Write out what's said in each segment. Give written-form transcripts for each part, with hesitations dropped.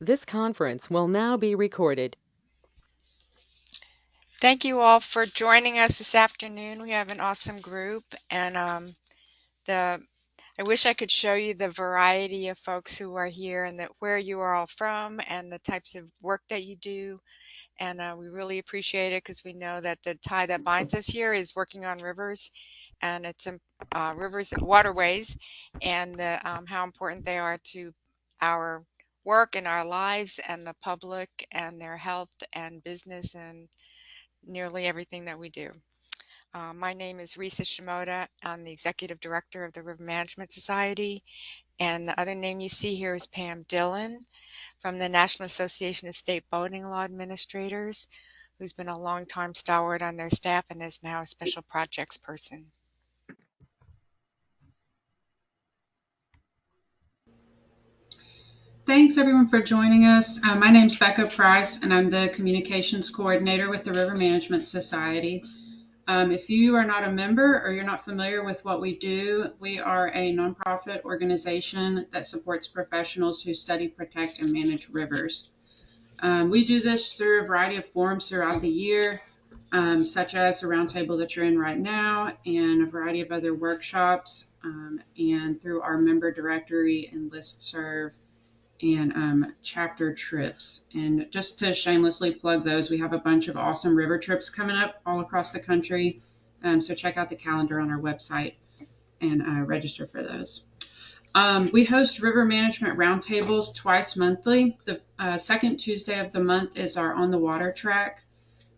This conference will now be recorded. Thank you all for joining us this afternoon. We have an awesome group, and the I wish I could show you the variety of folks who are here and that where you are all from and the types of work that you do. And we really appreciate it because we know that the tie that binds us here is working on rivers, and it's rivers, waterways, and how important they are to our work and our lives and the public and their health and business and nearly everything that we do. My name is Risa Shimoda. I'm the Executive Director of the River Management Society, and the other name you see here is Pam Dillon from the National Association of State Boating Law Administrators, who's been a longtime stalwart on their staff and is now a special projects person. Thanks everyone for joining us. My name is Becca Price and I'm the Communications Coordinator with the River Management Society. If you are not a member or you're not familiar with what we do, we are a nonprofit organization that supports professionals who study, protect, and manage rivers. We do this through a variety of forums throughout the year, such as the roundtable that you're in right now and a variety of other workshops, and through our member directory and listserv and chapter trips. And just to shamelessly plug those, we have a bunch of awesome river trips coming up all across the country. So check out the calendar on our website and register for those. We host river management roundtables twice monthly. The second Tuesday of the month is our On the Water track,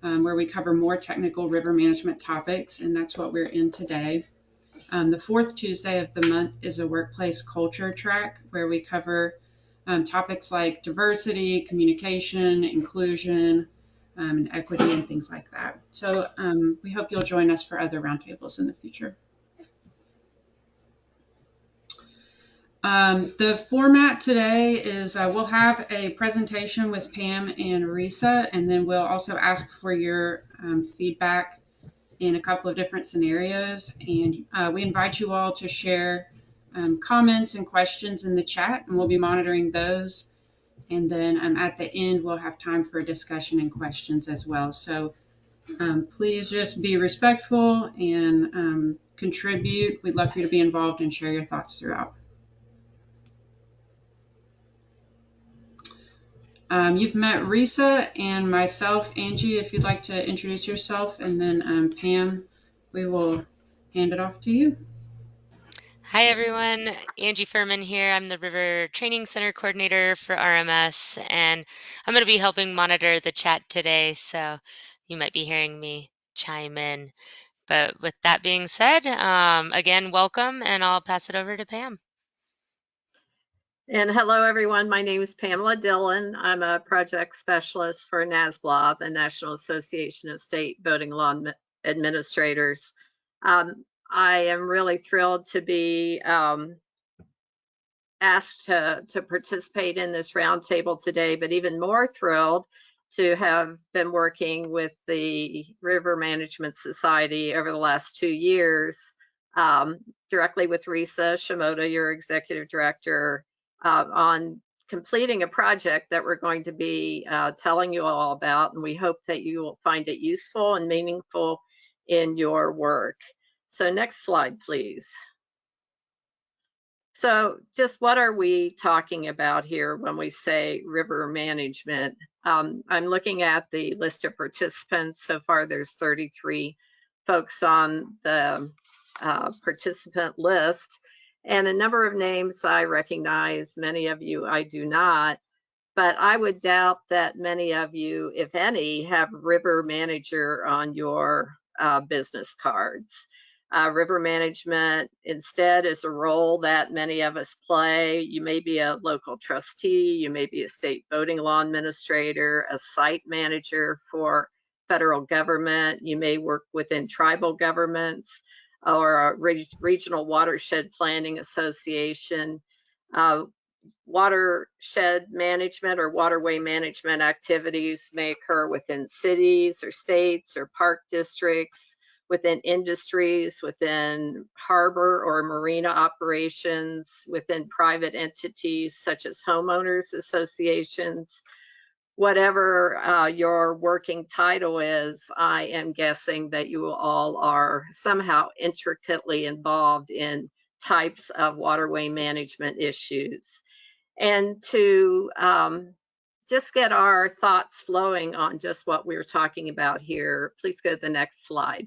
where we cover more technical river management topics, and that's what we're in today. The fourth Tuesday of the month is a workplace culture track, where we cover topics like diversity, communication, inclusion, and equity, and things like that. So we hope you'll join us for other roundtables in the future. The format today is we'll have a presentation with Pam and Risa, and then we'll also ask for your feedback in a couple of different scenarios. And we invite you all to share comments and questions in the chat, and we'll be monitoring those. And then at the end, we'll have time for discussion and questions as well. So please just be respectful and contribute. We'd love for you to be involved and share your thoughts throughout. You've met Risa and myself. Angie, if you'd like to introduce yourself, and then Pam, we will hand it off to you. Hi everyone, Angie Furman here. I'm the River Training Center Coordinator for RMS, and I'm going to be helping monitor the chat today, so you might be hearing me chime in. But with that being said, again, welcome, and I'll pass it over to Pam. And hello, everyone. My name is Pamela Dillon. I'm a project specialist for NASBLA, the National Association of State Boating Law Administrators. I am really thrilled to be asked to participate in this roundtable today, but even more thrilled to have been working with the River Management Society over the last 2 years, directly with Risa Shimoda, your executive director, on completing a project that we're going to be telling you all about, and we hope that you will find it useful and meaningful in your work. So next slide, please. So just what are we talking about here when we say river management? I'm looking at the list of participants. So far, there's 33 folks on the participant list, and a number of names I recognize, many of you I do not, but I would doubt that many of you, if any, have river manager on your business cards. River management instead is a role that many of us play. You may be a local trustee, you may be a state boating law administrator, a site manager for federal government, you may work within tribal governments or a regional watershed planning association. Watershed management or waterway management activities may occur within cities or states or park districts within industries, within harbor or marina operations, within private entities such as homeowners associations. Whatever your working title is, I am guessing that you all are somehow intricately involved in types of waterway management issues. And to just get our thoughts flowing on just what we're talking about here, please go to the next slide.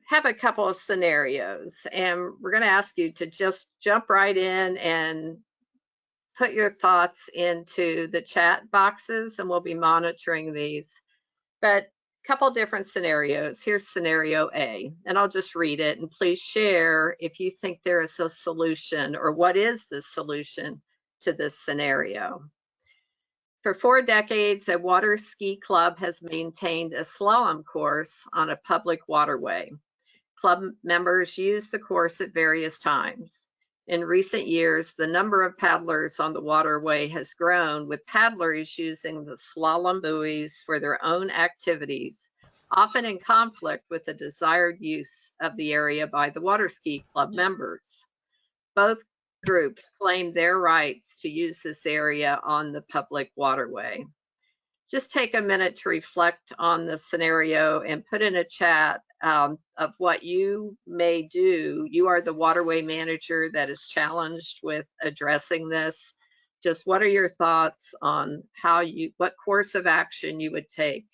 Have a couple of scenarios, and we're going to ask you to just jump right in and put your thoughts into the chat boxes, and we'll be monitoring these. But a couple different scenarios. Here's scenario A, and I'll just read it, and please share if you think there is a solution or what is the solution to this scenario. For 4 decades, a water ski club has maintained a slalom course on a public waterway. Club members use the course at various times. In recent years, the number of paddlers on the waterway has grown, with paddlers using the slalom buoys for their own activities, often in conflict with the desired use of the area by the water ski club members. Both groups claim their rights to use this area on the public waterway. Just take a minute to reflect on the scenario and put in a chat of what you may do. You are the waterway manager that is challenged with addressing this. Just what are your thoughts on what course of action you would take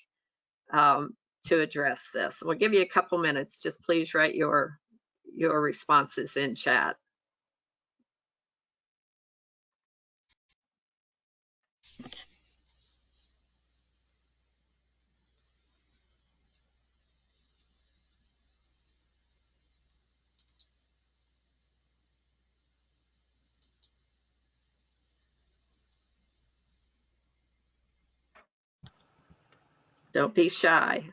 to address this? We'll give you a couple minutes. Just please write your responses in chat. Don't be shy.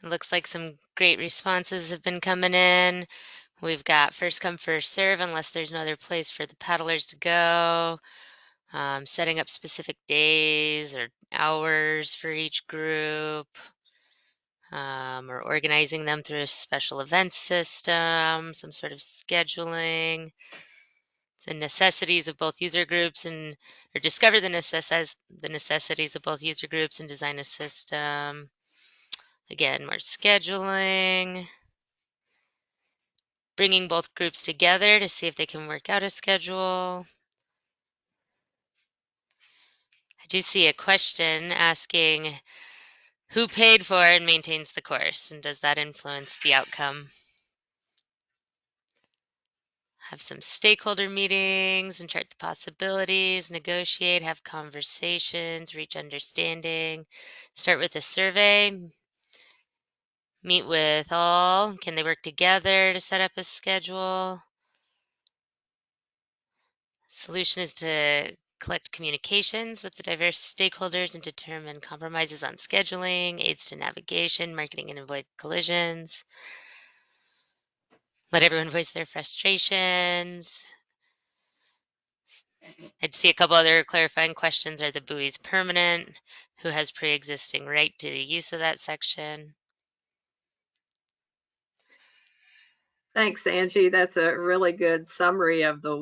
It looks like some great responses have been coming in. We've got first come, first serve, unless there's no other place for the paddlers to go. Setting up specific days or hours for each group, or organizing them through a special event system, some sort of scheduling. The necessities of both user groups or discover the necessities of both user groups and design a system. Again, more scheduling. Bringing both groups together to see if they can work out a schedule. I do see a question asking who paid for and maintains the course, and does that influence the outcome? Have some stakeholder meetings and chart the possibilities, negotiate, have conversations, reach understanding, start with a survey, meet with all. Can they work together to set up a schedule? Solution is to collect communications with the diverse stakeholders and determine compromises on scheduling, aids to navigation, marketing, and avoid collisions. Let everyone voice their frustrations. I'd see a couple other clarifying questions. Are the buoys permanent? Who has pre-existing right to the use of that section? Thanks, Angie. That's a really good summary of a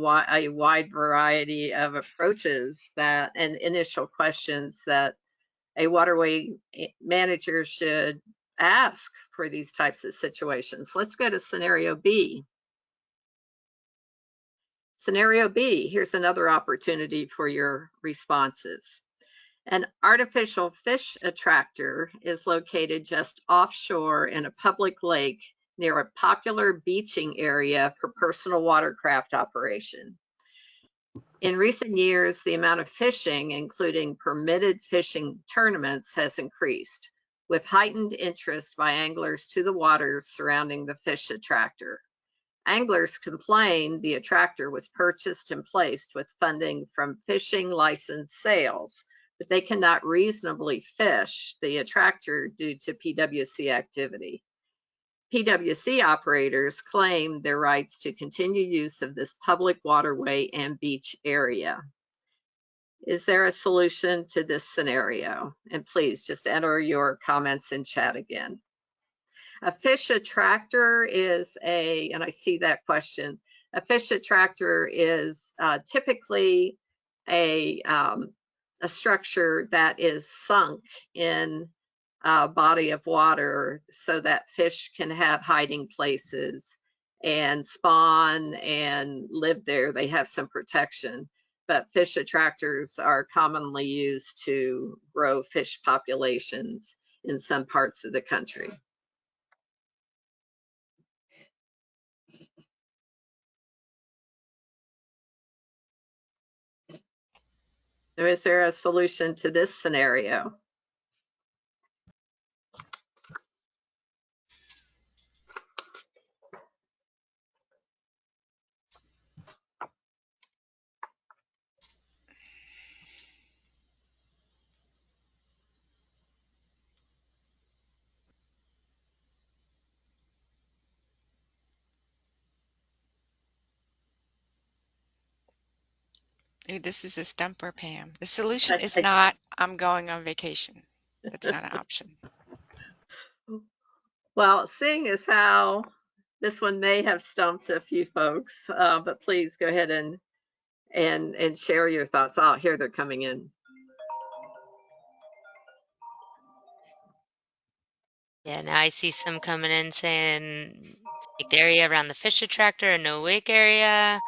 wide variety of approaches and initial questions that a waterway manager should ask for these types of situations. Let's go to scenario B. Scenario B, here's another opportunity for your responses. An artificial fish attractor is located just offshore in a public lake near a popular beaching area for personal watercraft operation. In recent years, the amount of fishing, including permitted fishing tournaments, has increased, with heightened interest by anglers to the waters surrounding the fish attractor. Anglers complained the attractor was purchased and placed with funding from fishing license sales, but they cannot reasonably fish the attractor due to PWC activity. PWC operators claim their rights to continue use of this public waterway and beach area. Is there a solution to this scenario? And please just enter your comments in chat again. A fish attractor is and I see that question, a fish attractor is typically a structure that is sunk in body of water so that fish can have hiding places and spawn and live there. They have some protection, but fish attractors are commonly used to grow fish populations in some parts of the country. So is there a solution to this scenario? Ooh, this is a stumper, Pam. The solution is not, I'm going on vacation. That's not an option. Well, seeing as how this one may have stumped a few folks, but please go ahead and share your thoughts. Oh, here they're coming in. Yeah, now I see some coming in saying like the area around the fish attractor, a no wake area.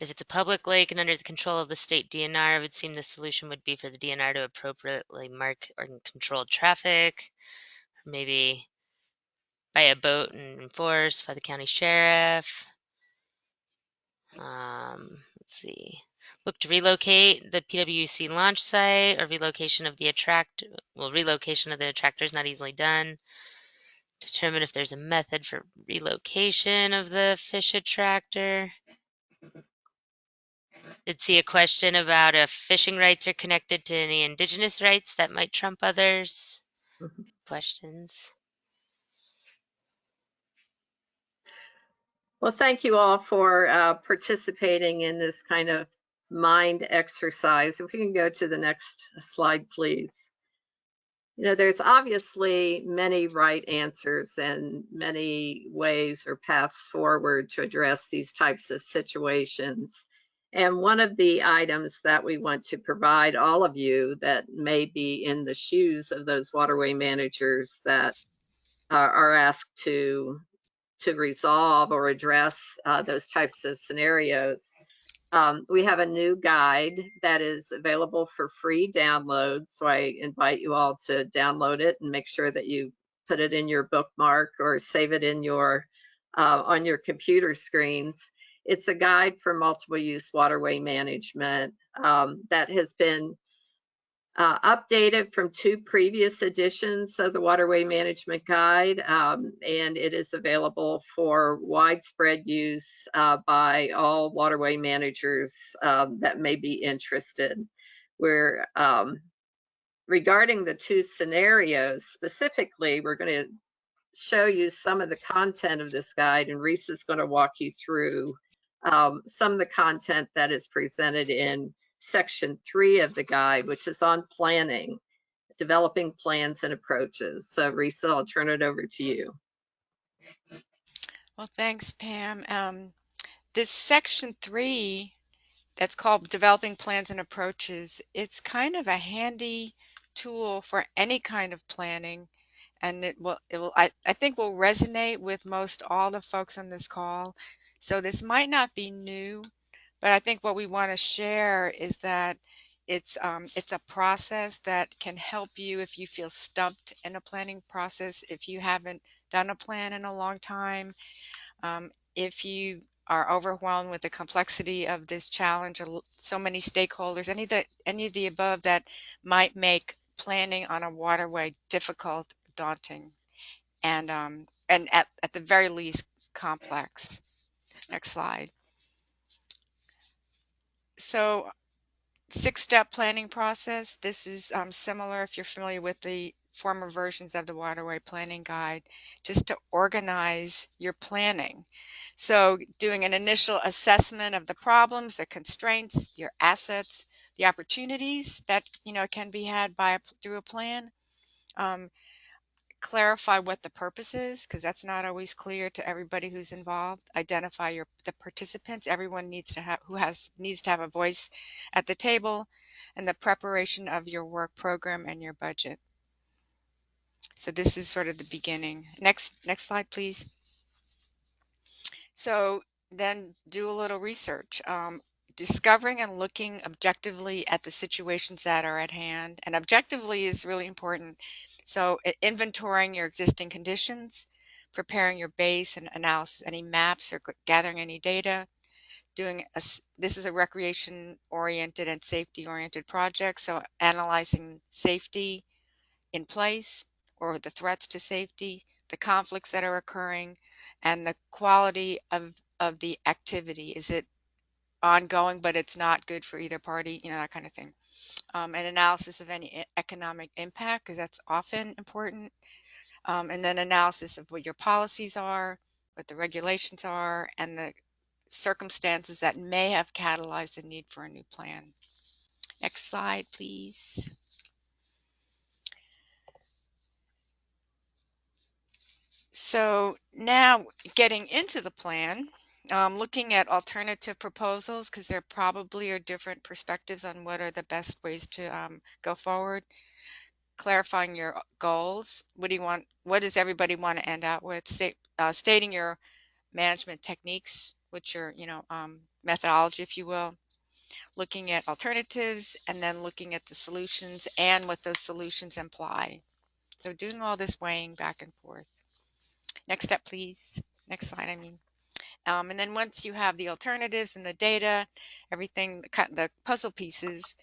If it's a public lake and under the control of the state DNR, it would seem the solution would be for the DNR to appropriately mark or control traffic, or maybe by a boat and enforced by the county sheriff. Let's see. Look to relocate the PWC launch site or relocation of the relocation of the attractor is not easily done. Determine if there's a method for relocation of the fish attractor. Did see a question about if fishing rights are connected to any indigenous rights that might trump others. Questions. Well, thank you all for participating in this kind of mind exercise. If we can go to the next slide, please. You know, there's obviously many right answers and many ways or paths forward to address these types of situations. And one of the items that we want to provide all of you that may be in the shoes of those waterway managers that are asked to resolve or address those types of scenarios. We have a new guide that is available for free download. So I invite you all to download it and make sure that you put it in your bookmark or save it in your on your computer screens. It's a guide for multiple use waterway management that has been updated from 2 previous editions of the Waterway Management Guide, and it is available for widespread use by all waterway managers that may be interested. We're regarding the 2 scenarios specifically, we're going to show you some of the content of this guide, and Reese is going to walk you through some of the content that is presented in section 3 of the guide, which is on planning, developing plans and approaches. So Risa, I'll turn it over to you. Well, thanks, Pam. This section 3 that's called Developing Plans and Approaches, it's kind of a handy tool for any kind of planning, and I think will resonate with most all the folks on this call. So this might not be new, but I think what we want to share is that it's a process that can help you if you feel stumped in a planning process, if you haven't done a plan in a long time, if you are overwhelmed with the complexity of this challenge, or so many stakeholders, any of the above that might make planning on a waterway difficult, daunting, and at the very least complex. Next slide. So 6-step planning process. This is similar if you're familiar with the former versions of the Waterway Planning Guide, just to organize your planning. So doing an initial assessment of the problems, the constraints, your assets, the opportunities that can be had through a plan. Clarify what the purpose is, because that's not always clear to everybody who's involved. Identify the participants. Everyone needs to have a voice at the table, and the preparation of your work program and your budget. So this is sort of the beginning. Next slide, please. So then do a little research. Discovering and looking objectively at the situations that are at hand. And objectively is really important. So inventorying your existing conditions, preparing your base and analysis, any maps or gathering any data, this is a recreation-oriented and safety-oriented project. So analyzing safety in place or the threats to safety, the conflicts that are occurring, and the quality of the activity. Is it ongoing, but it's not good for either party, that kind of thing. An analysis of any economic impact, because that's often important. And then analysis of what your policies are, what the regulations are, and the circumstances that may have catalyzed the need for a new plan. Next slide, please. So now getting into the plan, looking at alternative proposals, because there probably are different perspectives on what are the best ways to go forward. Clarifying your goals. What do you want? What does everybody want to end out with? Stating your management techniques, which your methodology, if you will. Looking at alternatives, and then looking at the solutions and what those solutions imply. So doing all this weighing back and forth. Next step, please. Next slide, I mean. And then once you have the alternatives and the data, everything, the puzzle pieces,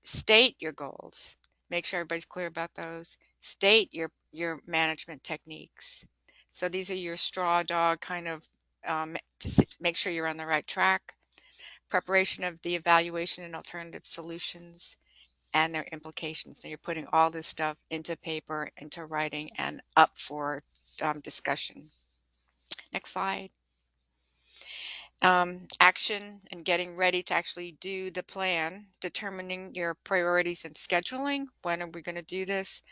state your goals. Make sure everybody's clear about those. State your management techniques. So these are your straw dog kind of to make sure you're on the right track. Preparation of the evaluation and alternative solutions and their implications. So you're putting all this stuff into paper, into writing, and up for discussion. Next slide. Action and getting ready to actually do the plan, determining your priorities and scheduling. When are we going to do this?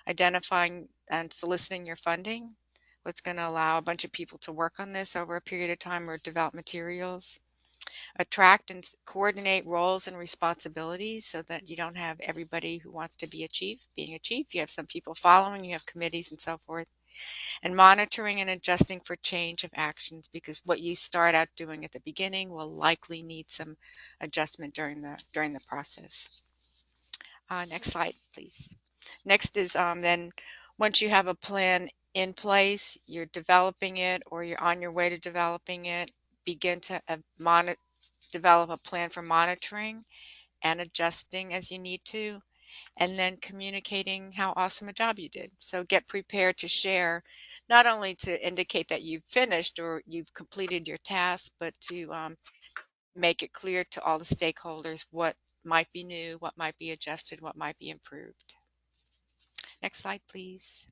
Identifying and soliciting your funding. What's going to allow a bunch of people to work on this over a period of time or develop materials. Attract and coordinate roles and responsibilities so that you don't have everybody who wants to be a chief being a chief. You have some people following, you have committees and so forth. And monitoring and adjusting for change of actions, because what you start out doing at the beginning will likely need some adjustment during the process. Next slide, please. Next is then once you have a plan in place, you're developing it or you're on your way to developing it, begin to develop a plan for monitoring and adjusting as you need to, and then communicating how awesome a job you did. So get prepared to share, not only to indicate that you've finished or you've completed your task, but to make it clear to all the stakeholders what might be new, what might be adjusted, what might be improved. Next slide, please.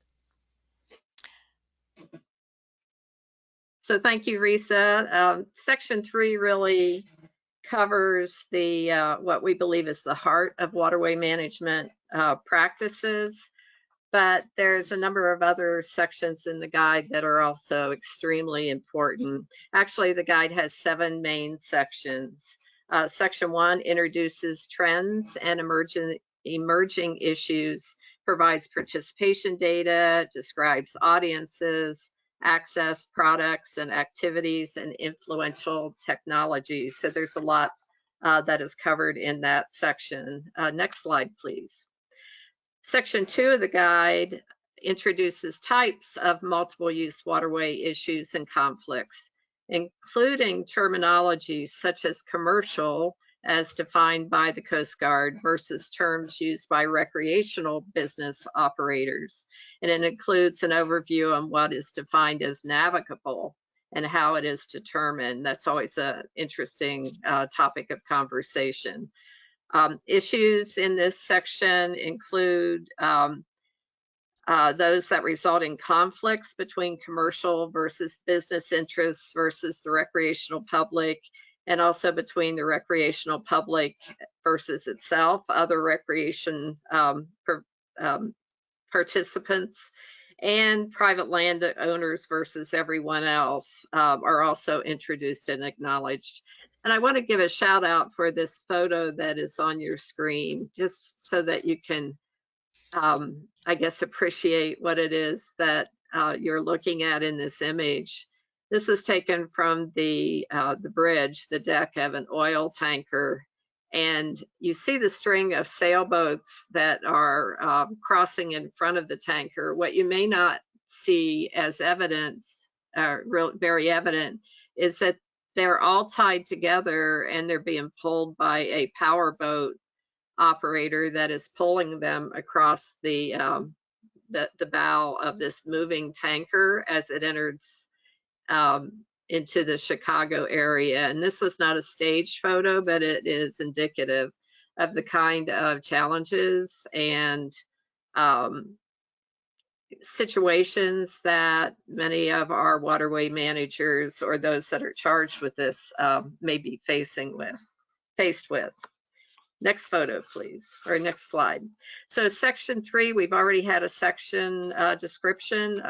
So thank you, Risa. Section 3 really covers the what we believe is the heart of waterway management practices, but there's a number of other sections in the guide that are also extremely important. Actually, the guide has 7 main sections. Section 1 introduces trends and emerging issues, provides participation data, describes audiences, access, products and activities, and influential technologies. So there's a lot that is covered in that section. Next slide, please. Section 2 of the guide introduces types of multiple use waterway issues and conflicts. including terminology such as commercial as defined by the Coast Guard versus terms used by recreational business operators. And it includes an overview on what is defined as navigable and how it is determined. That's always an interesting topic of conversation. Issues in this section include those that result in conflicts between commercial versus business interests versus the recreational public, and also between the recreational public versus itself, other recreation participants, and private landowners versus everyone else are also introduced and acknowledged. And I want to give a shout out for this photo that is on your screen, just so that you can, I guess, appreciate what it is that you're looking at in this image. This was taken from the bridge, the deck of an oil tanker. And you see the string of sailboats that are crossing in front of the tanker. What you may not see as evidence, very evident, is that they're all tied together and they're being pulled by a power boat operator that is pulling them across the bow of this moving tanker as it enters into the Chicago area. And this was not a staged photo, but it is indicative of the kind of challenges and situations that many of our waterway managers or those that are charged with this may be faced with. Next photo, please, or next slide. So section 3, we've already had a section description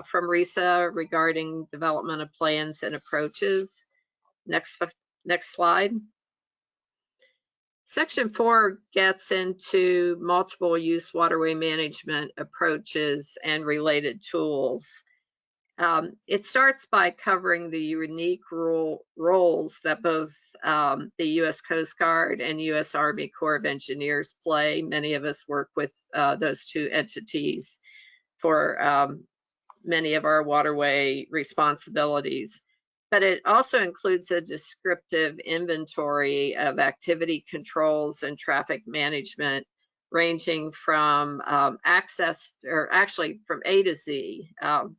from RISA regarding development of plans and approaches. Next slide. Section 4 gets into multiple use waterway management approaches and related tools. It starts by covering the unique roles that both the U.S. Coast Guard and U.S. Army Corps of Engineers play. Many of us work with those two entities for many of our waterway responsibilities. But it also includes a descriptive inventory of activity controls and traffic management, ranging from access, or actually from A to Z,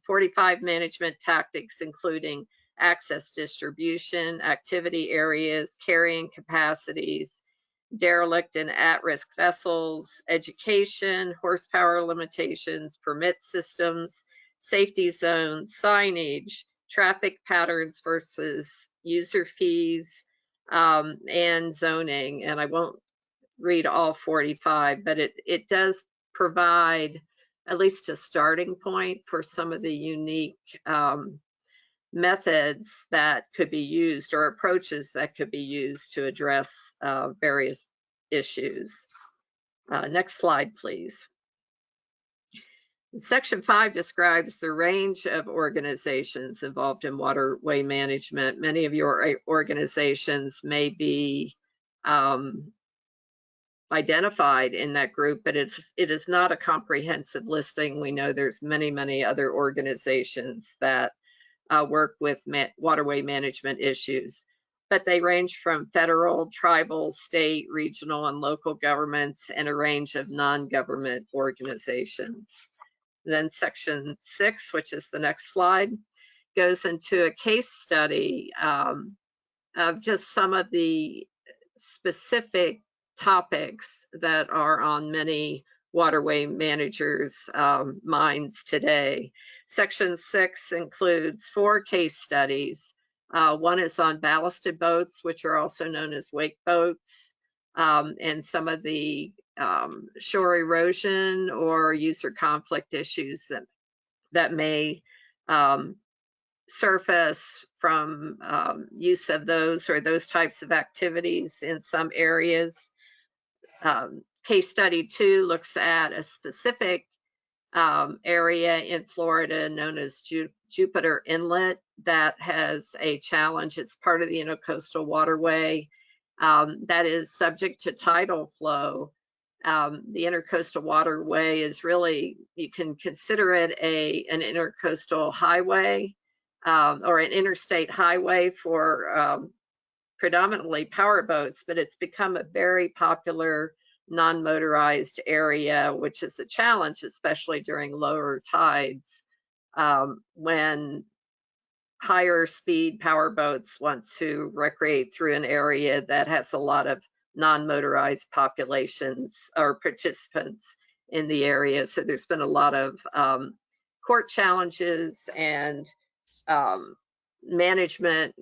45 management tactics, including access distribution, activity areas, carrying capacities, derelict and at-risk vessels, education, horsepower limitations, permit systems, safety zones, signage, traffic patterns versus user fees, and zoning. And I won't read all 45, but it does provide at least a starting point for some of the unique methods that could be used, or approaches that could be used to address various issues. Next slide, please. Section 5 describes the range of organizations involved in waterway management. Many of your organizations may be identified in that group, but it is not a comprehensive listing. We know there's many other organizations that work with waterway management issues, but they range from federal, tribal, state, regional, and local governments, and a range of non-government organizations. Then section 6, which is the next slide, goes into a case study of just some of the specific topics that are on many waterway managers' minds today. Section 6 includes 4 case studies. One is on ballasted boats, which are also known as wake boats, and some of the shore erosion or user conflict issues that may surface from use of those or those types of activities in some areas. Case study 2 looks at a specific area in Florida known as Jupiter Inlet that has a challenge. It's part of the Intercoastal Waterway that is subject to tidal flow. The Intercoastal Waterway is really, you can consider it an intercoastal highway. or an interstate highway for predominantly power boats, but it's become a very popular non-motorized area, which is a challenge, especially during lower tides, when higher speed power boats want to recreate through an area that has a lot of non-motorized populations or participants in the area. So there's been a lot of court challenges and management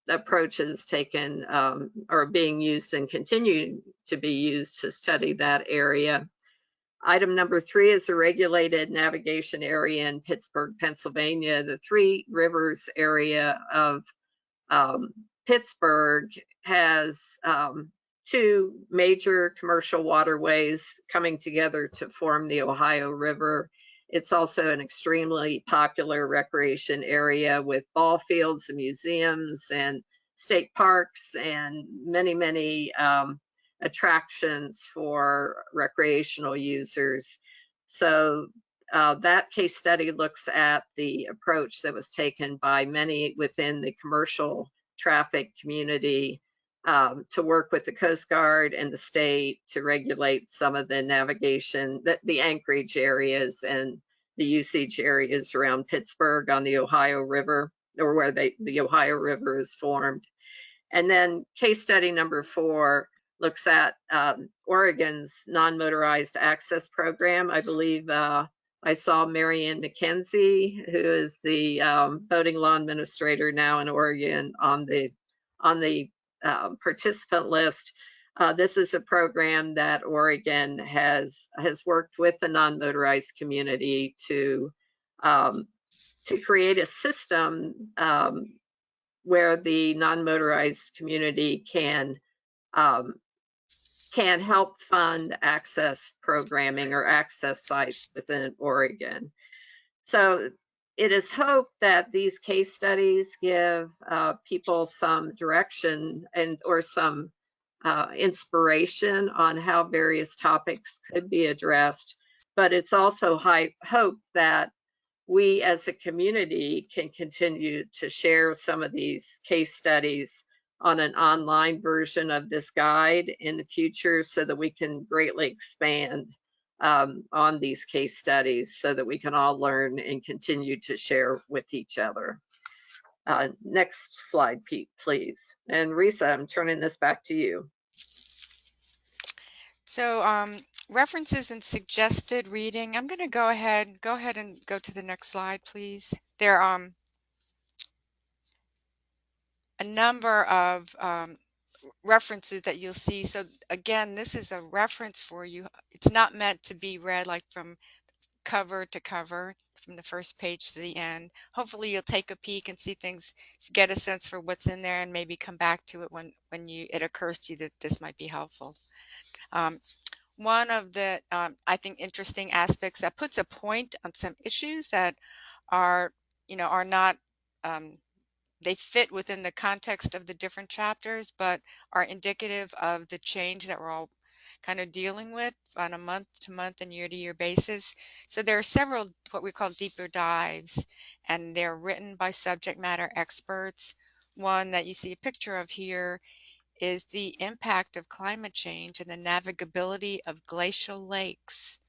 approaches taken or being used and continue to be used to study that area. Item number 3 is a regulated navigation area in Pittsburgh, Pennsylvania. The Three Rivers area of Pittsburgh has 2 major commercial waterways coming together to form the Ohio River. It's also an extremely popular recreation area with ball fields and museums and state parks and many attractions for recreational users. So that case study looks at the approach that was taken by many within the commercial traffic community to work with the Coast Guard and the state to regulate some of the navigation, the anchorage areas and the usage areas around Pittsburgh on the Ohio River, or where the Ohio River is formed. And then case study number 4 looks at Oregon's non-motorized access program. I believe I saw Marianne McKenzie, who is the boating law administrator now in Oregon, on the participant list. This is a program that Oregon has worked with the non-motorized community to create a system where the non-motorized community can help fund access programming or access sites within Oregon. So it is hoped that these case studies give people some direction and or some inspiration on how various topics could be addressed. But it's also hope that we as a community can continue to share some of these case studies on an online version of this guide in the future so that we can greatly expand on these case studies so that we can all learn and continue to share with each other. Next slide, Pete, please. And Risa, I'm turning this back to you. So references and suggested reading. I'm going to go ahead and go to the next slide, please. There are a number of references that you'll see. So again, this is a reference for you. It's not meant to be read like from cover to cover, from the first page to the end. Hopefully you'll take a peek and see things, get a sense for what's in there, and maybe come back to it when it occurs to you that this might be helpful. One of the I think interesting aspects that puts a point on some issues that are are not they fit within the context of the different chapters, but are indicative of the change that we're all kind of dealing with on a month-to-month and year-to-year basis. So there are several what we call deeper dives, and they're written by subject matter experts. One that you see a picture of here is the impact of climate change and the navigability of glacial lakes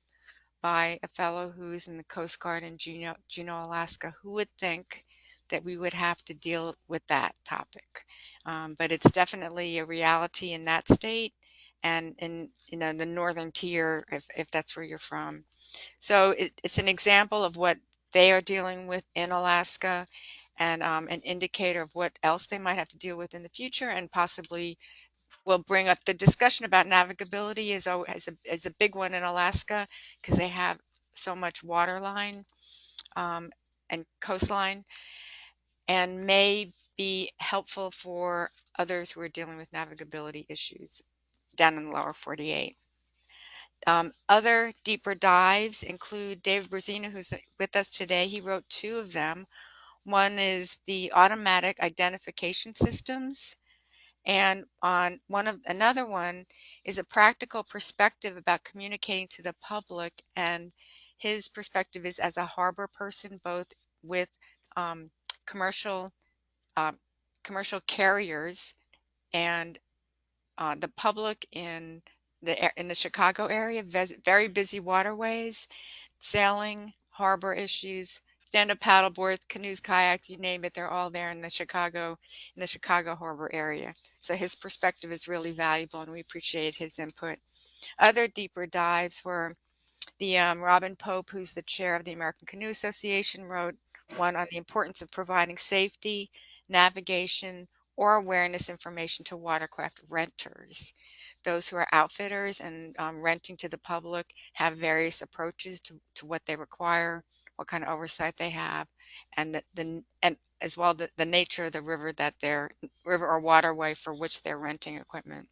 by a fellow who's in the Coast Guard in Juneau, Alaska. Who would think that we would have to deal with that topic? But it's definitely a reality in that state and in the northern tier, if that's where you're from. So it's an example of what they are dealing with in Alaska, and an indicator of what else they might have to deal with in the future, and possibly will bring up the discussion about navigability is a big one in Alaska because they have so much waterline and coastline, and may be helpful for others who are dealing with navigability issues down in the lower 48. Other deeper dives include Dave Brzezina, who's with us today. He wrote 2 of them. One is the automatic identification systems, and on another one is a practical perspective about communicating to the public, and his perspective is as a harbor person, both with commercial commercial carriers and the public in the Chicago area, very busy waterways, sailing, harbor issues, stand-up paddle boards, canoes, kayaks, you name it, they're all there in the Chicago harbor area. So his perspective is really valuable, and we appreciate his input. Other deeper dives were the Robin Pope, who's the chair of the American Canoe Association, wrote one on the importance of providing safety, navigation, or awareness information to watercraft renters. Those who are outfitters and renting to the public have various approaches to what they require, what kind of oversight they have, and and as well the nature of the river river or waterway for which they're renting equipment.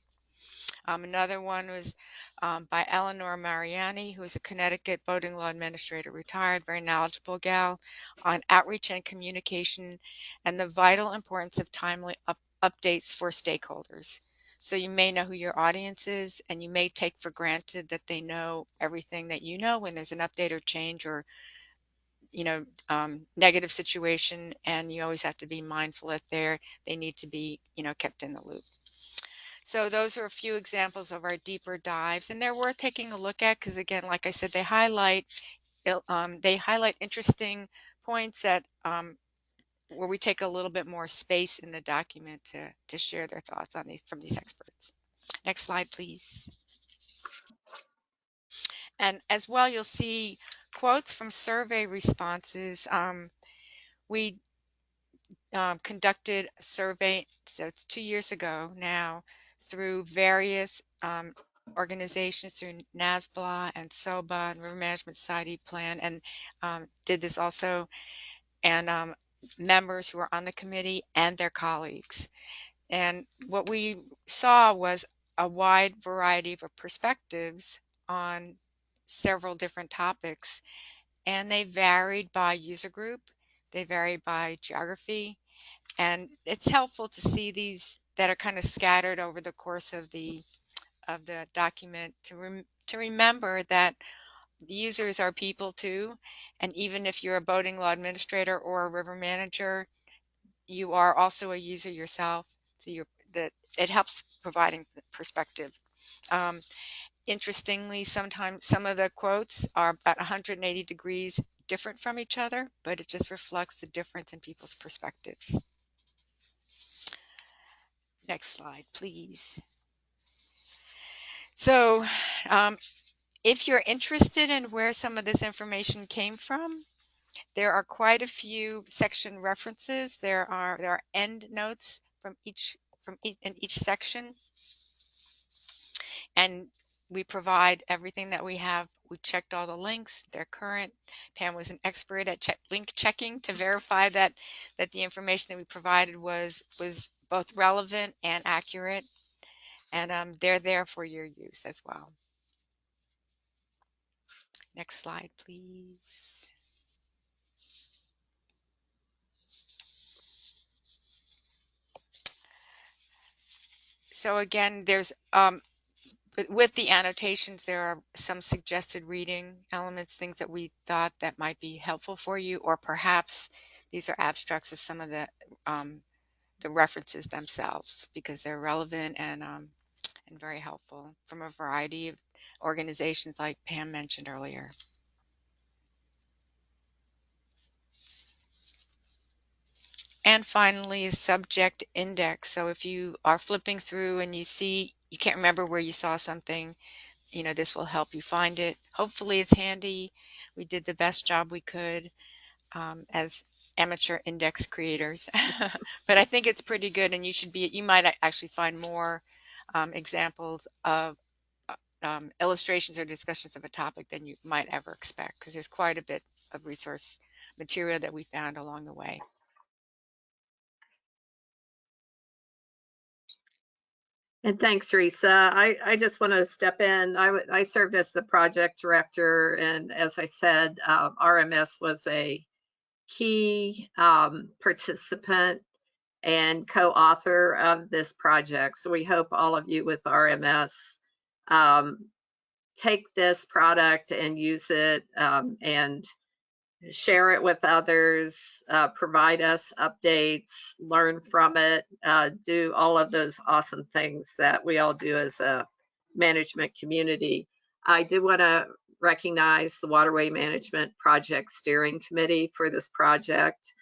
Another one was by Eleanor Mariani, who is a Connecticut boating law administrator, retired, very knowledgeable gal, on outreach and communication and the vital importance of timely updates for stakeholders. So you may know who your audience is, and you may take for granted that they know everything that you know when there's an update or change or negative situation, and you always have to be mindful that they need to be kept in the loop. So those are a few examples of our deeper dives, and they're worth taking a look at because, again, like I said, they highlight interesting points that where we take a little bit more space in the document to share their thoughts on these from these experts. Next slide, please. And as well, you'll see quotes from survey responses. We conducted a survey, so it's 2 years ago now, through various organizations, through NASBLA and SOBA and River Management Society Plan, and did this also, and members who are on the committee and their colleagues. And what we saw was a wide variety of perspectives on several different topics, and they varied by user group, they varied by geography, and it's helpful to see these that are kind of scattered over the course of the document to remember that the users are people too, and even if you're a boating law administrator or a river manager, you are also a user yourself. So it helps providing perspective. Um, Interestingly, sometimes some of the quotes are about 180 degrees different from each other, but it just reflects the difference in people's perspectives. Next slide, please. So if you're interested in where some of this information came from, there are quite a few section references. There are end notes in each section, and we provide everything that we have. We checked all the links. They're current. Pam was an expert at link checking to verify that the information that we provided was both relevant and accurate, and they're there for your use as well. Next slide, please. So again, there's with the annotations, there are some suggested reading elements, things that we thought that might be helpful for you, or perhaps these are abstracts of some of the references themselves because they're relevant and very helpful from a variety of organizations like Pam mentioned earlier. And finally, a subject index. So if you are flipping through and you can't remember where you saw something, this will help you find it. Hopefully it's handy. We did the best job we could as amateur index creators, but I think it's pretty good, and you might actually find more examples of illustrations or discussions of a topic than you might ever expect, because there's quite a bit of resource material that we found along the way. And thanks, Teresa. I just want to step in. I served as the project director, and as I said, RMS was a key participant and co-author of this project. So we hope all of you with RMS take this product and use it and share it with others, provide us updates, learn from it, do all of those awesome things that we all do as a management community. I do want to recognize the Waterway Management Project Steering Committee for this project.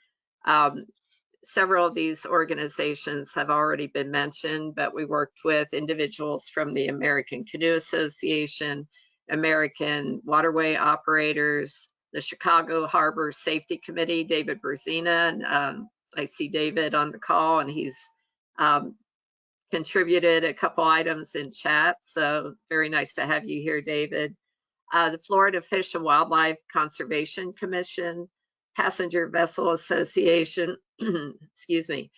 Several of these organizations have already been mentioned, but we worked with individuals from the American Canoe Association, American Waterway Operators, the Chicago Harbor Safety Committee, David Berzina, and I see David on the call, and he's contributed a couple items in chat, so very nice to have you here, David. The Florida Fish and Wildlife Conservation Commission, Passenger Vessel Association, excuse me.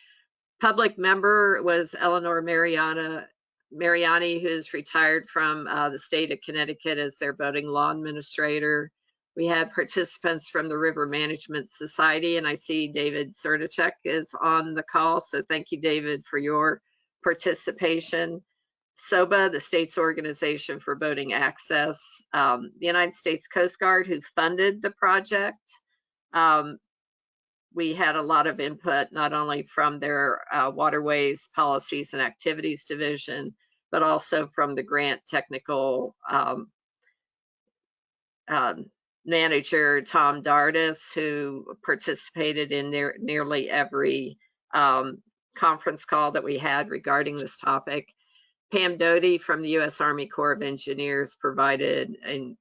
Public member was Eleanor Mariani, who's retired from the state of Connecticut as their boating law administrator. We had participants from the River Management Society, and I see David Sertichek is on the call, so thank you, David, for your participation. SOBA, the state's organization for boating access, the United States Coast Guard, who funded the project. We had a lot of input, not only from their Waterways Policies and Activities Division, but also from the grant technical manager, Tom Dardis, who participated in nearly every conference call that we had regarding this topic. Pam Doty from the U.S. Army Corps of Engineers provided an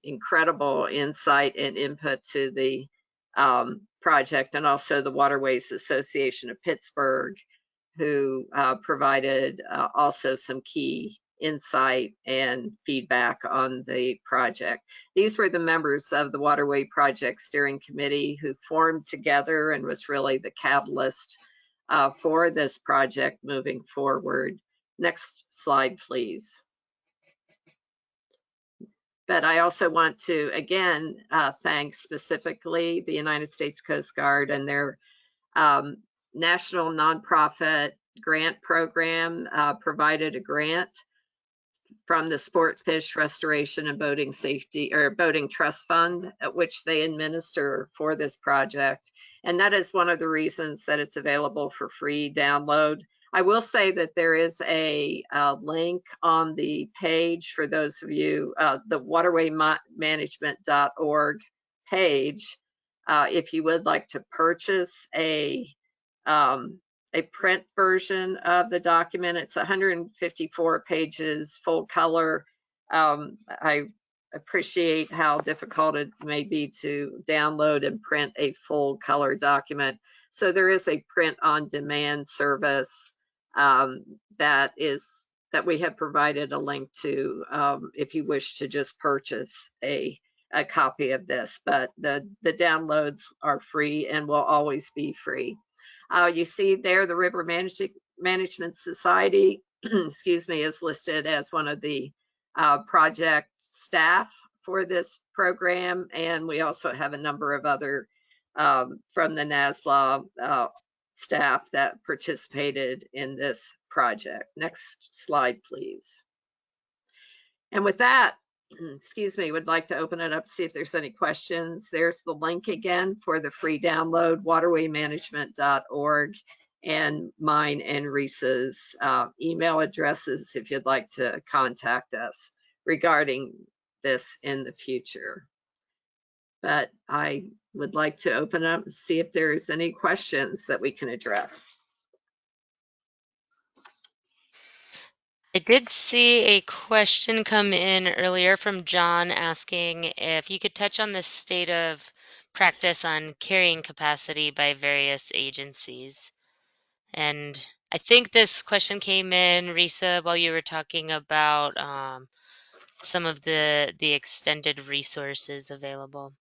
incredible insight and input to the project, and also the Waterways Association of Pittsburgh, who provided also some key insight and feedback on the project. These were the members of the Waterway Project Steering Committee who formed together and was really the catalyst for this project moving forward. Next slide, please. But I also want to, again, thank specifically the United States Coast Guard and their national nonprofit grant program provided a grant from the Sport Fish Restoration and Boating Safety or Boating Trust Fund, which they administer for this project. And that is one of the reasons that it's available for free download. I will say that there is a link on the page for those of you, the waterwaymanagement.org page, if you would like to purchase a print version of the document. It's 154 pages, full color. I appreciate how difficult it may be to download and print a full color document. So there is a print on demand service that we have provided a link to if you wish to just purchase a copy of this, but the downloads are free and will always be free. You see there the River Management Society, excuse me, is listed as one of the project staff for this program, and we also have a number of other from the NASBLA staff that participated in this project. Next slide, please. And with that, excuse me, would like to open it up, see if there's any questions. There's the link again for the free download, waterwaymanagement.org, and mine and Risa's email addresses if you'd like to contact us regarding this in the future. But I would like to open up and see if there's any questions that we can address. I did see a question come in earlier from John asking if you could touch on the state of practice on carrying capacity by various agencies. And I think this question came in, Risa, while you were talking about some of the extended resources available.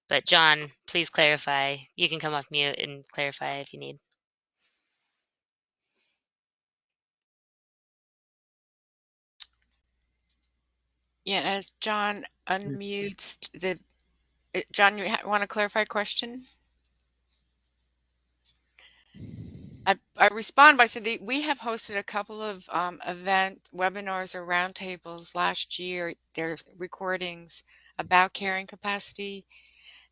But John, please clarify. You can come off mute and clarify if you need. Yeah, as John unmutes John, you want to clarify a question? I respond by saying we have hosted a couple of webinars or roundtables last year. There's recordings about carrying capacity,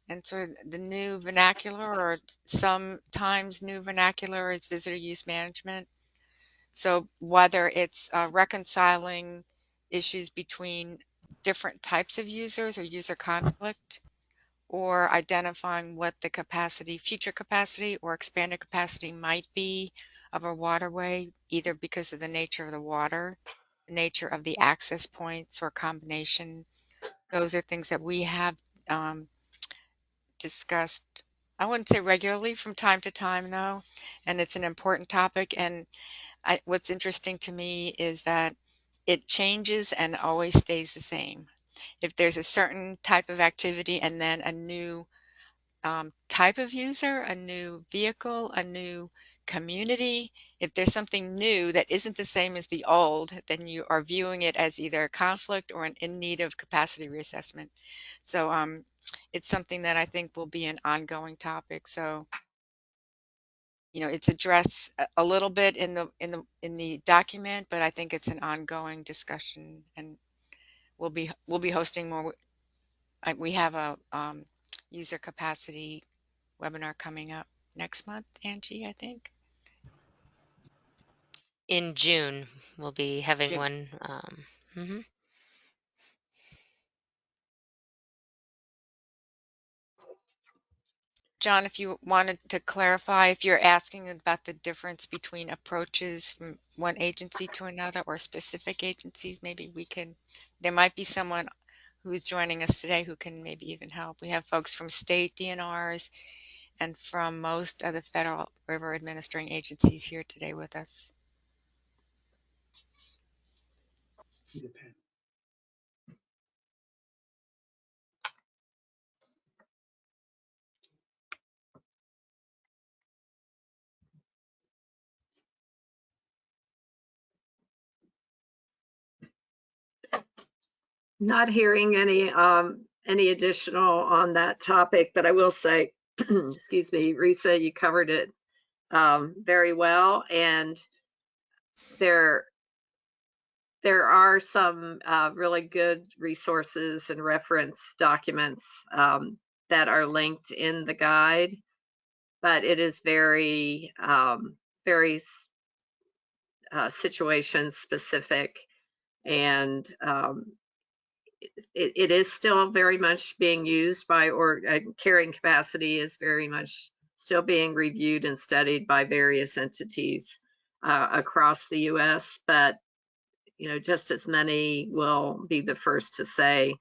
And so the new vernacular, or sometimes new vernacular, is visitor use management. So whether it's reconciling issues between different types of users or user conflict, or identifying what the capacity, future capacity or expanded capacity might be of a waterway, either because of the nature of the water, the nature of the access points, or combination. Those are things that we have um, discussed, I wouldn't say regularly, from time to time though, and it's an important topic. And what's interesting to me is that it changes and always stays the same. If there's a certain type of activity and then a new type of user, a new vehicle, a new community, if there's something new that isn't the same as the old, then you are viewing it as either a conflict or an in need of capacity reassessment. So it's something that I think will be an ongoing topic. So, it's addressed a little bit in the document, but I think it's an ongoing discussion, and we'll be hosting more. We have a user capacity webinar coming up next month, Angie, I think. In June, we'll be having June. one. Mhm. John, if you wanted to clarify, if you're asking about the difference between approaches from one agency to another or specific agencies, maybe there might be someone who's joining us today who can maybe even help. We have folks from state DNRs and from most of the federal river administering agencies here today with us. Not hearing any additional on that topic, but I will say, excuse me, Risa, you covered it very well, and there are some really good resources and reference documents that are linked in the guide, but it is very situation specific, and it is still very much being used by, or carrying capacity is very much still being reviewed and studied by various entities across the US, but just as many will be the first to say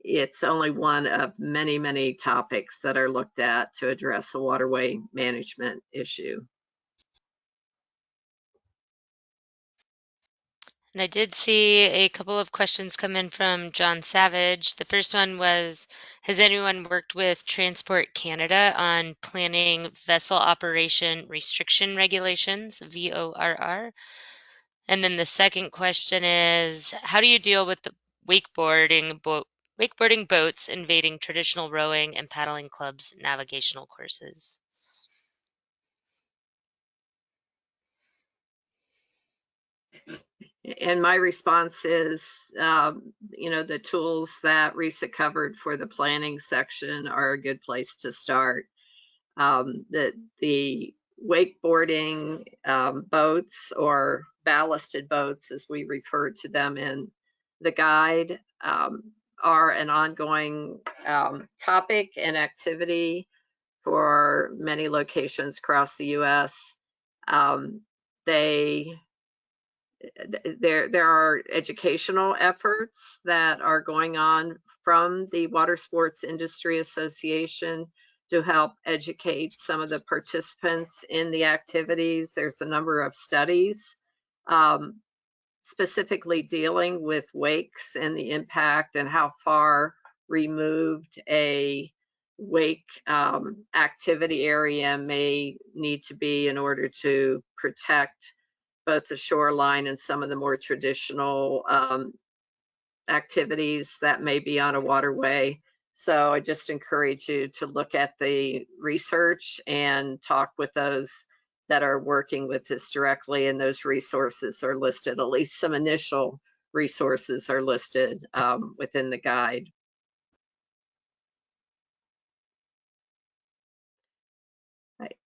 it's only one of many, many topics that are looked at to address a waterway management issue. And I did see a couple of questions come in from John Savage. The first one was, has anyone worked with Transport Canada on planning vessel operation restriction regulations, VORR? And then the second question is, how do you deal with the wakeboarding boats invading traditional rowing and paddling clubs' navigational courses? And my response is, the tools that Risa covered for the planning section are a good place to start. The wakeboarding boats, or ballasted boats, as we refer to them in the guide, are an ongoing topic and activity for many locations across the U.S. They there are educational efforts that are going on from the Water Sports Industry Association to help educate some of the participants in the activities. There's a number of studies specifically dealing with wakes and the impact and how far removed a wake activity area may need to be in order to protect both the shoreline and some of the more traditional activities that may be on a waterway. So I just encourage you to look at the research and talk with those that are working with this directly, and those resources are listed. At least some initial resources are listed within the guide.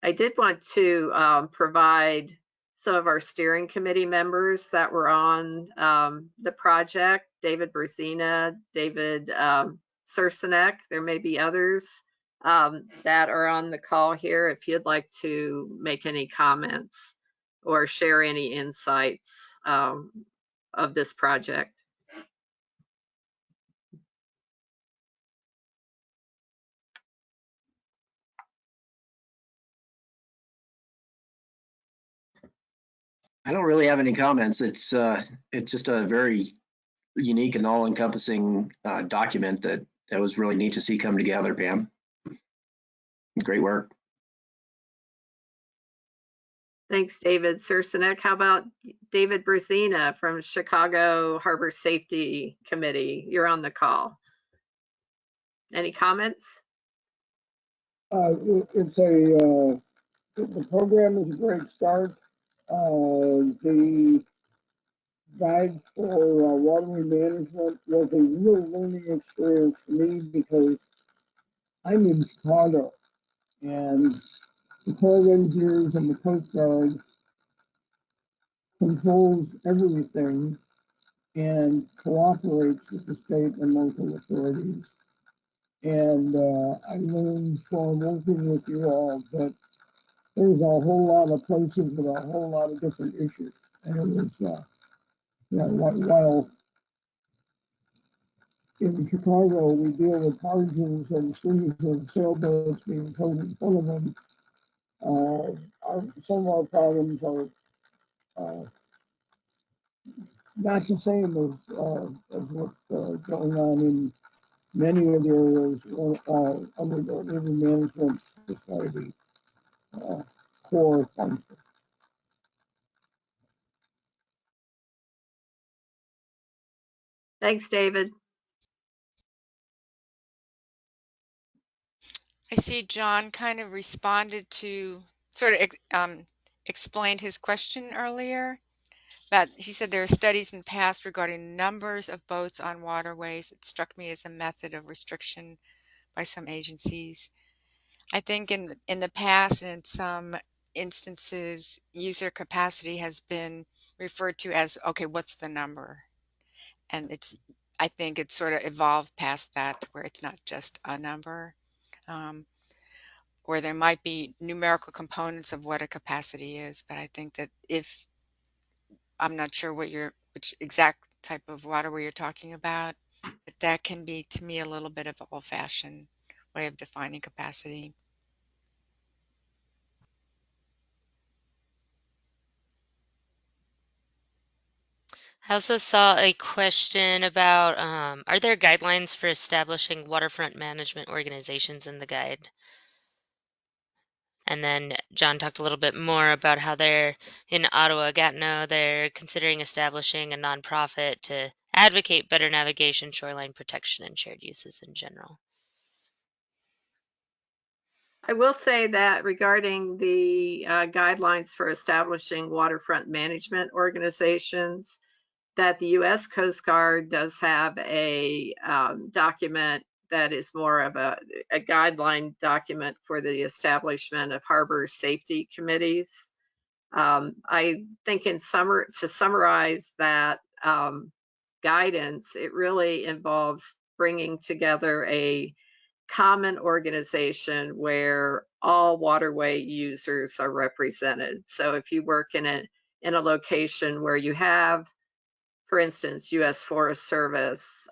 I did want to provide some of our steering committee members that were on the project: David Brezina, David Cercenek. There may be others that are on the call here if you'd like to make any comments or share any insights of this project. I don't really have any comments. It's just a very unique and all-encompassing document that was really neat to see come together, Pam. Great work. Thanks, David Cercenek. How about David Brezina from Chicago Harbor Safety Committee? You're on the call. Any comments? The program is a great start. The guide for waterway management was a real learning experience for me because I'm in Chicago and the Corps of Engineers and the Coast Guard controls everything and cooperates with the state and local authorities. And I learned from working with you all that there's a whole lot of places with a whole lot of different issues. And it was, while in Chicago we deal with barges and strings of sailboats being towed in front of them, some of our problems are not the same as what's going on in many of the areas under the River Management Society core function. Thanks, David. I see John kind of responded to, sort of explained his question earlier. But he said there are studies in the past regarding numbers of boats on waterways. It struck me as a method of restriction by some agencies. I think in the past and in some instances, user capacity has been referred to as, okay, what's the number? And I think it's sort of evolved past that, where it's not just a number, where there might be numerical components of what a capacity is. But I think that I'm not sure which exact type of waterway you're talking about, but that can be, to me, a little bit of an old-fashioned way of defining capacity. I also saw a question about are there guidelines for establishing waterfront management organizations in the guide? And then John talked a little bit more about how they're in Ottawa, Gatineau, they're considering establishing a nonprofit to advocate better navigation, shoreline protection, and shared uses in general. I will say that regarding the guidelines for establishing waterfront management organizations, that the U.S. Coast Guard does have a document that is more of a guideline document for the establishment of harbor safety committees. I think to summarize that guidance, it really involves bringing together a common organization where all waterway users are represented. So if you work in a location where you have, for instance, U.S. Forest Service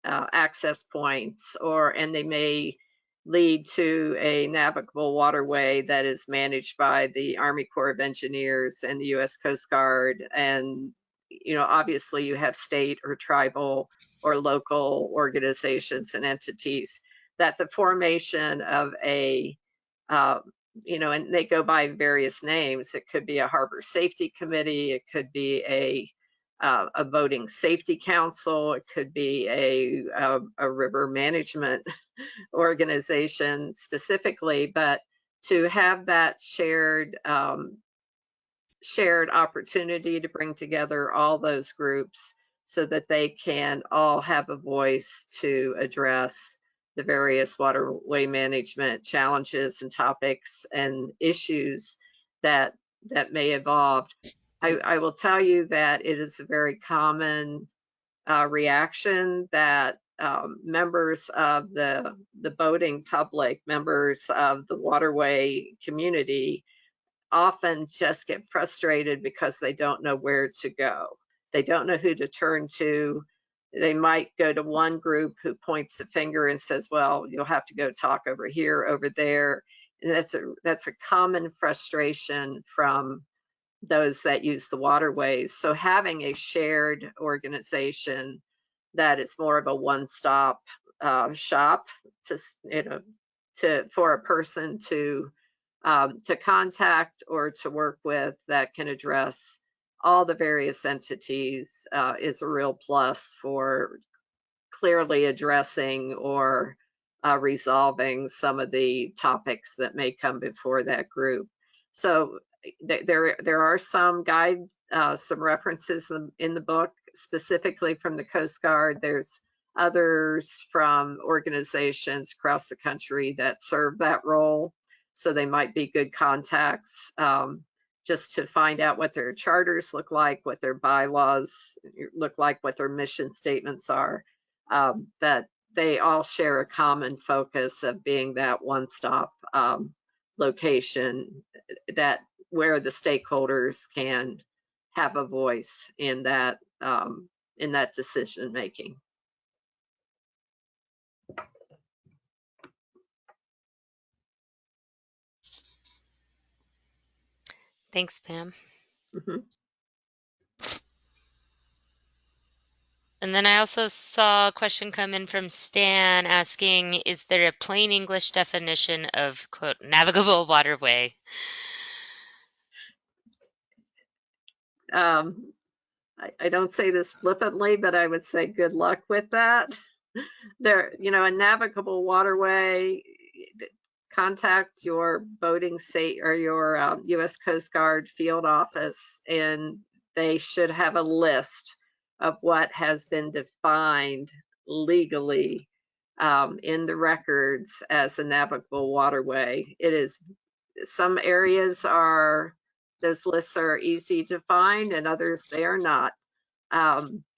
access points, and they may lead to a navigable waterway that is managed by the Army Corps of Engineers and the U.S. Coast Guard, and obviously you have state or tribal or local organizations and entities, that the formation of a and they go by various names. It could be a harbor safety committee. It could be a boating safety council. It could be a river management organization specifically, but to have that shared opportunity to bring together all those groups so that they can all have a voice to address the various waterway management challenges and topics and issues that may evolve. I will tell you that it is a very common reaction that members of the boating public, members of the waterway community, often just get frustrated because they don't know where to go. They don't know who to turn to. They might go to one group who points the finger and says, well, you'll have to go talk over here, over there. And that's a common frustration from those that use the waterways. So having a shared organization that is more of a one-stop shop for a person to contact or to work with that can address all the various entities is a real plus for clearly addressing or resolving some of the topics that may come before that group. So there are some guides, some references in the book, specifically from the Coast Guard. There's others from organizations across the country that serve that role. So they might be good contacts just to find out what their charters look like, what their bylaws look like, what their mission statements are. That they all share a common focus of being that one-stop location that where the stakeholders can have a voice in that decision making. Thanks, Pam. Mm-hmm. And then I also saw a question come in from Stan asking, is there a plain English definition of, quote, navigable waterway? I don't say this flippantly, but I would say good luck with that. There, a navigable waterway, contact your boating state or your U.S. Coast Guard field office, and they should have a list of what has been defined legally in the records as a navigable waterway. It is, some areas are, those lists are easy to find, and others they are not.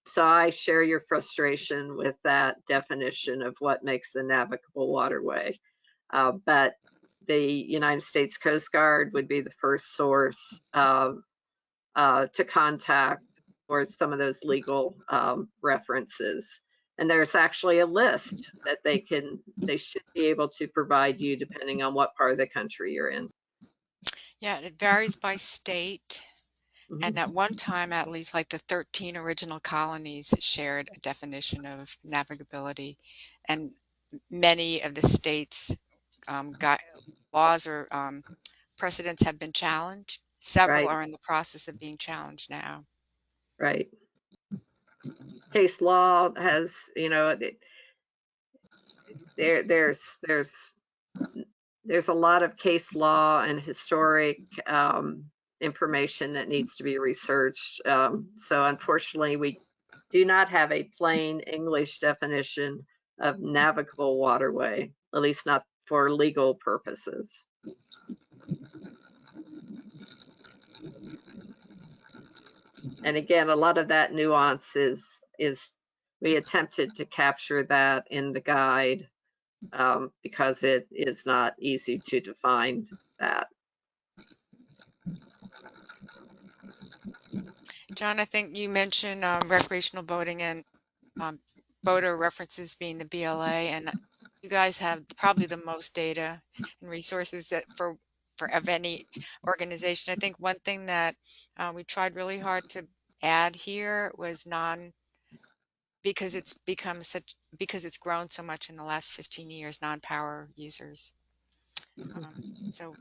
So I share your frustration with that definition of what makes a navigable waterway. But the United States Coast Guard would be the first source to contact for some of those legal references. And there's actually a list that they should be able to provide you depending on what part of the country you're in. Yeah, it varies by state. Mhm. And at one time, at least like the 13 original colonies shared a definition of navigability. And many of the states' laws or precedents have been challenged. Several Right, are in the process of being challenged now. right. Case law has, there's a lot of case law and historic information that needs to be researched. So unfortunately, we do not have a plain English definition of navigable waterway, at least not for legal purposes. And again, a lot of that nuance is we attempted to capture that in the guide because it is not easy to define that. John, I think you mentioned recreational boating and boater references being the BLA, and you guys have probably the most data and resources that of any organization. I think one thing that we tried really hard to add here was because it's grown so much in the last 15 years, non-power users. So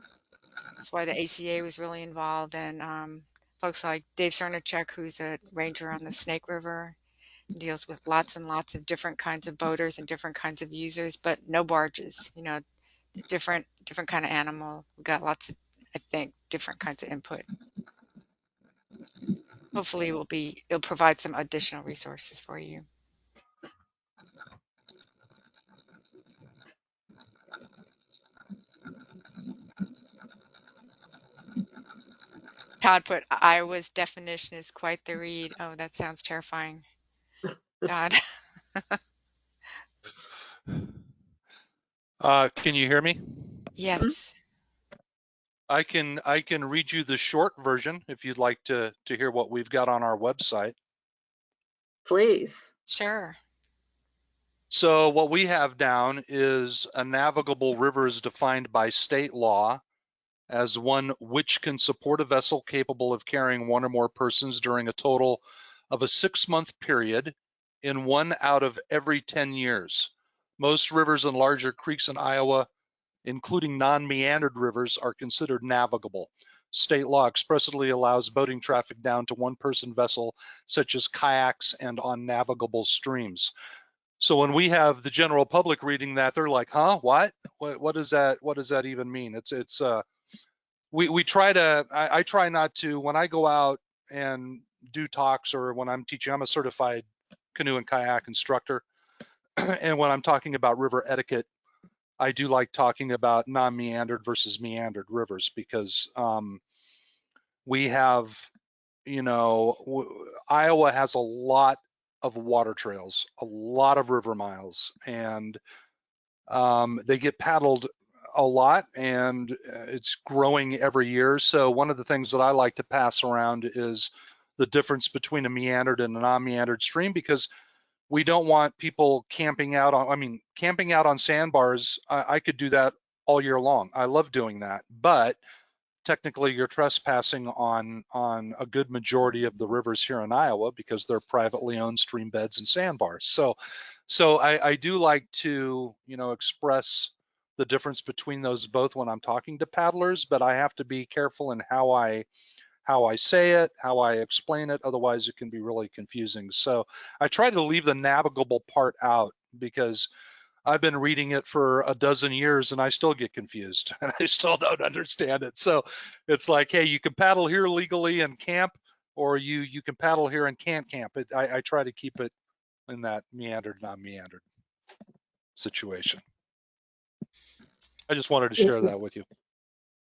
that's why the ACA was really involved, and folks like Dave Cernichek, who's a ranger on the Snake River, deals with lots and lots of different kinds of boaters and different kinds of users, but no barges, different kind of animal. We've got lots of, I think, different kinds of input. Hopefully it'll provide some additional resources for you. Todd put Iowa's definition is quite the read. Oh, that sounds terrifying. God. Can you hear me? Yes. I can read you the short version if you'd like to hear what we've got on our website. Please. Sure. So what we have down is a navigable river is defined by state law as one which can support a vessel capable of carrying one or more persons during a total of a 6-month period in 1 out of every 10 years. Most rivers and larger creeks in Iowa, including non-meandered rivers, are considered navigable. State law expressly allows boating traffic down to one-person vessel, such as kayaks and on navigable streams. So when we have the general public reading that, they're like, "Huh? What? What does that? What does that even mean?" We try to. I try not to when I go out and do talks or when I'm teaching. I'm a certified canoe and kayak instructor, and when I'm talking about river etiquette, I do like talking about non-meandered versus meandered rivers because we have, Iowa has a lot of water trails, a lot of river miles, and they get paddled a lot, and it's growing every year. So one of the things that I like to pass around is the difference between a meandered and a non-meandered stream, because we don't want people camping out on sandbars. I could do that all year long. I love doing that, but technically you're trespassing on a good majority of the rivers here in Iowa because they're privately owned stream beds and sandbars. So I do like to, express the difference between those both when I'm talking to paddlers, but I have to be careful in how I say it, how I explain it. Otherwise, it can be really confusing. So I try to leave the navigable part out because I've been reading it for a dozen years and I still get confused and I still don't understand it. So it's like, hey, you can paddle here legally and camp, or you can paddle here and can't camp. I try to keep it in that meandered, non-meandered situation. I just wanted to share that with you.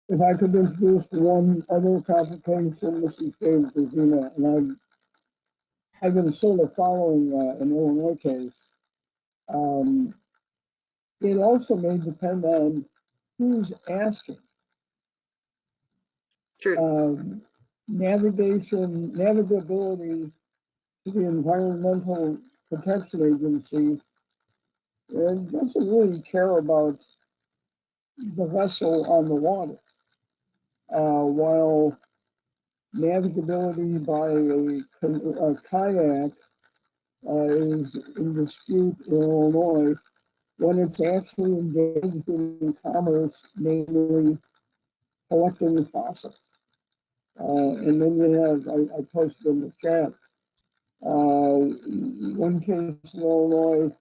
If I could introduce one other complication, this is Dave Brzina, and I've been sort of following an Illinois case. It also may depend on who's asking. True. Navigability to the Environmental Protection Agency doesn't really care about the vessel on the water, while navigability by a kayak is in dispute in Illinois when it's actually engaged in commerce, namely collecting fossils. And then you have, I posted in the chat, one case in Illinois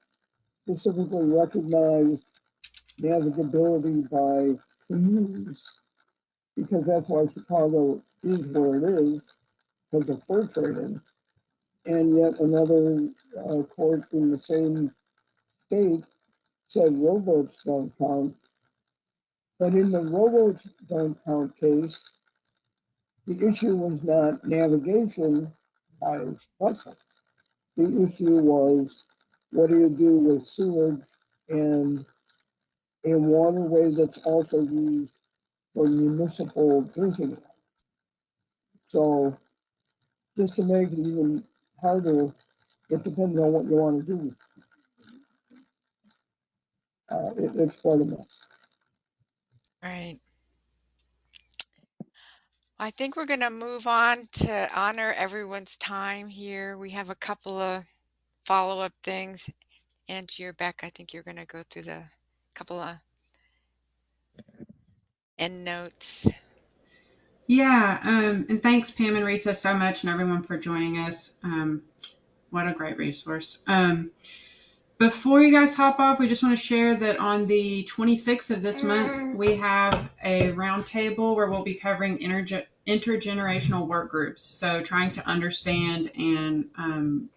specifically recognized navigability by canoes, because that's why Chicago is where it is, because of fur trading. And yet another court in the same state said rowboats don't count. But in the rowboats don't count case, the issue was not navigation by vessel. The issue was, what do you do with sewage and a waterway that's also used for municipal drinking water? So just to make it even harder, it depends on what you want to do. It's quite a mess. Right. I think we're going to move on to honor everyone's time here. We have a couple of follow-up things. Angie or Beck, I think you're going to go through the couple of end notes. Yeah, and thanks Pam and Risa so much and everyone for joining us. What a great resource. Before you guys hop off, we just want to share that on the 26th of this month, we have a roundtable where we'll be covering intergenerational work groups. So trying to understand and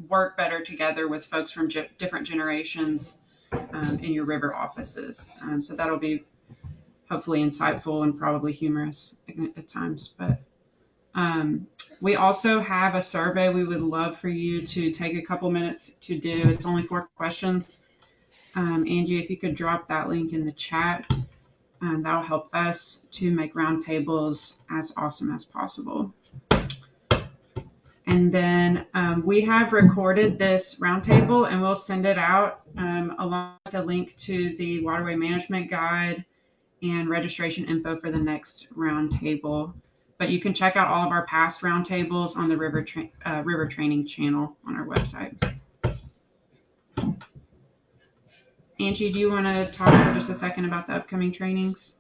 work better together with folks from different generations in your river offices. So that'll be hopefully insightful and probably humorous at times. But We also have a survey we would love for you to take a couple minutes to do. It's only 4 questions. Angie, if you could drop that link in the chat, that'll help us to make roundtables as awesome as possible. And then we have recorded this roundtable and we'll send it out along with a link to the Waterway Management Guide and registration info for the next roundtable. But you can check out all of our past roundtables on the River Training channel on our website. Angie, do you want to talk for just a second about the upcoming trainings?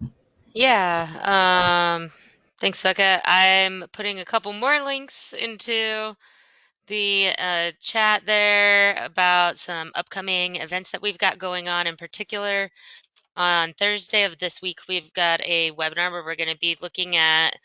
Yeah, thanks, Becca. I'm putting a couple more links into the chat there about some upcoming events that we've got going on. In particular, on Thursday of this week, we've got a webinar where we're going to be looking at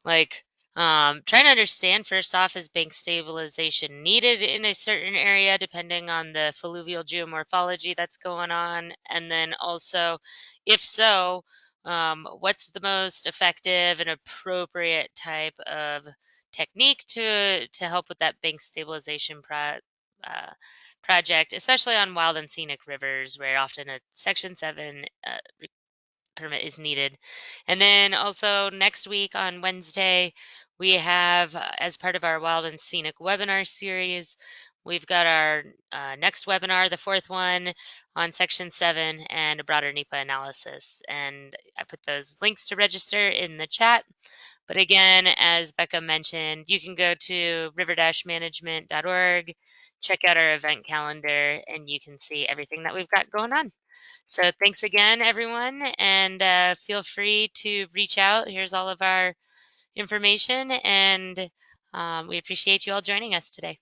trying to understand, first off, is bank stabilization needed in a certain area depending on the fluvial geomorphology that's going on? And then also, if so, what's the most effective and appropriate type of technique to help with that bank stabilization project, especially on wild and scenic rivers where often a Section 7 permit is needed. And then also next week on Wednesday, we have, as part of our Wild and Scenic webinar series, we've got our next webinar, the fourth one, on Section 7 and a broader NEPA analysis. And I put those links to register in the chat. But again, as Becca mentioned, you can go to river-management.org, check out our event calendar, and you can see everything that we've got going on. So thanks again, everyone, and feel free to reach out. Here's all of our information, and we appreciate you all joining us today.